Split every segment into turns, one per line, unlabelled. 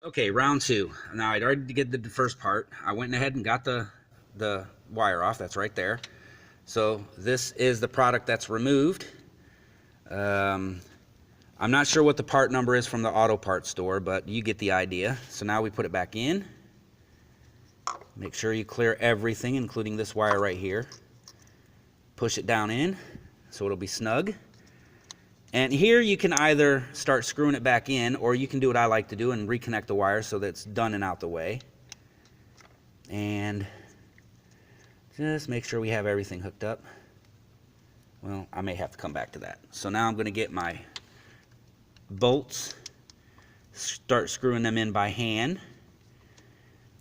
Okay, round two. Now I'd already did the first part. I went ahead and got the wire off. That's right there. So this is the product that's removed. I'm not sure what the part number is from the auto parts store, but you get the idea. So now we put it back in. Make sure you clear everything, including this wire right here. Push it down in so it'll be snug. And here you can either start screwing it back in, or you can do what I like to do and reconnect the wire so that it's done and out the way. And just make sure we have everything hooked up. Well, I may have to come back to that. So now I'm going to get my bolts, start screwing them in by hand.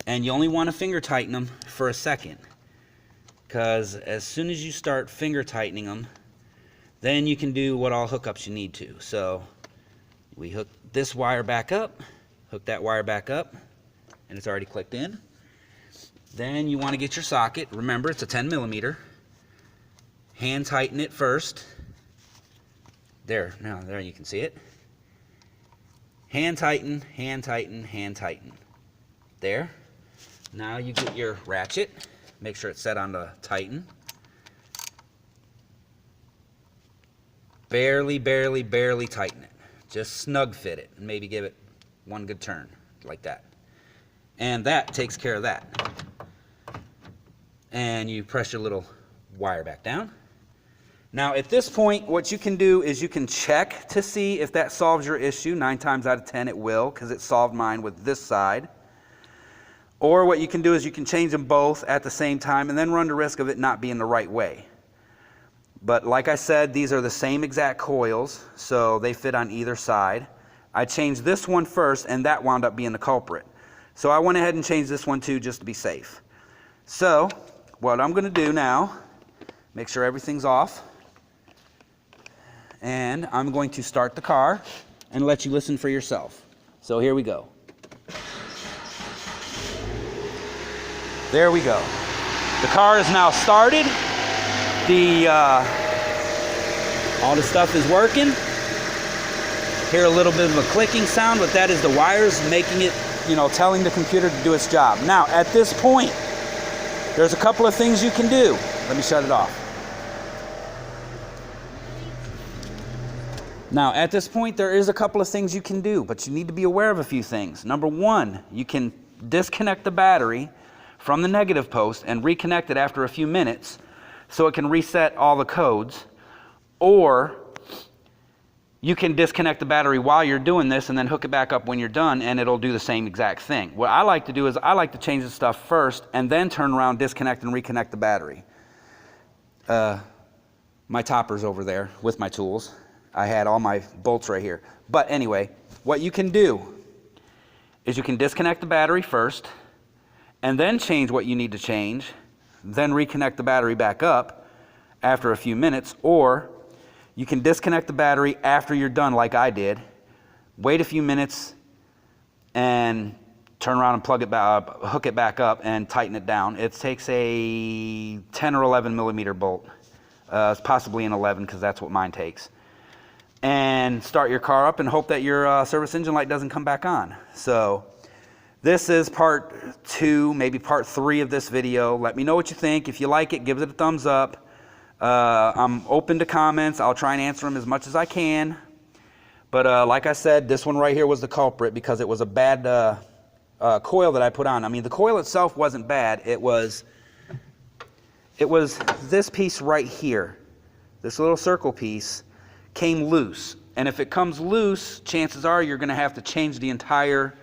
And you only want to finger tighten them for a second, because as soon as you start finger tightening them, then you can do what all hookups you need to. So we hook this wire back up, hook that wire back up, and it's already clicked in. Then you want to get your socket. Remember, it's a 10mm. Hand tighten it first. There, now there you can see it. Hand tighten, hand tighten, hand tighten. There. Now you get your ratchet. Make sure it's set on the tighten. Barely tighten it. Just snug fit it and maybe give it one good turn like that. And that takes care of that. And you press your little wire back down. Now at this point, what you can do is you can check to see if that solves your issue. 9 times out of 10 it will, because it solved mine with this side. Or what you can do is you can change them both at the same time and then run the risk of it not being the right way. But like I said, these are the same exact coils, so they fit on either side. I changed this one first, and that wound up being the culprit. So I went ahead and changed this one too, just to be safe. So what I'm going to do now, make sure everything's off, and I'm going to start the car and let you listen for yourself. So here we go. There we go. The car is now started. All the stuff is working. Hear a little bit of a clicking sound, but that is the wires making it, telling the computer to do its job. Now, at this point, there's a couple of things you can do. Let me shut it off. Now, at this point, there is a couple of things you can do, but you need to be aware of a few things. Number one, you can disconnect the battery from the negative post and reconnect it after a few minutes, so it can reset all the codes. Or you can disconnect the battery while you're doing this and then hook it back up when you're done, and it'll do the same exact thing. What I like to do is I like to change the stuff first and then turn around, disconnect and reconnect the battery. My topper's over there with my tools. I had all my bolts right here. But anyway, what you can do is you can disconnect the battery first and then change what you need to change, then reconnect the battery back up after a few minutes, or you can disconnect the battery after you're done like I did, wait a few minutes, and turn around and plug it back up, hook it back up and tighten it down. It takes a 10 or 11mm bolt, possibly an 11 because that's what mine takes. And start your car up and hope that your service engine light doesn't come back on. So this is part 2, maybe part 3 of this video. Let me know what you think. If you like it, give it a thumbs up. I'm open to comments. I'll try and answer them as much as I can. But like I said, this one right here was the culprit because it was a bad coil that I put on. I mean, the coil itself wasn't bad. It was this piece right here. This little circle piece came loose. And if it comes loose, chances are you're going to have to change the entire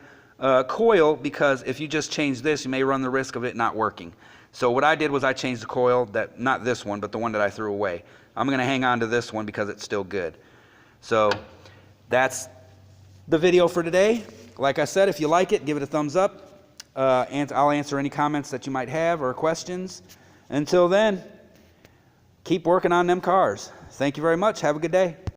coil, because if you just change this, you may run the risk of it not working. So what I did was I changed the coil, not this one, but the one that I threw away. I'm going to hang on to this one because it's still good. So that's the video for today. Like I said, if you like it, give it a thumbs up. And I'll answer any comments that you might have or questions. Until then, keep working on them cars. Thank you very much. Have a good day.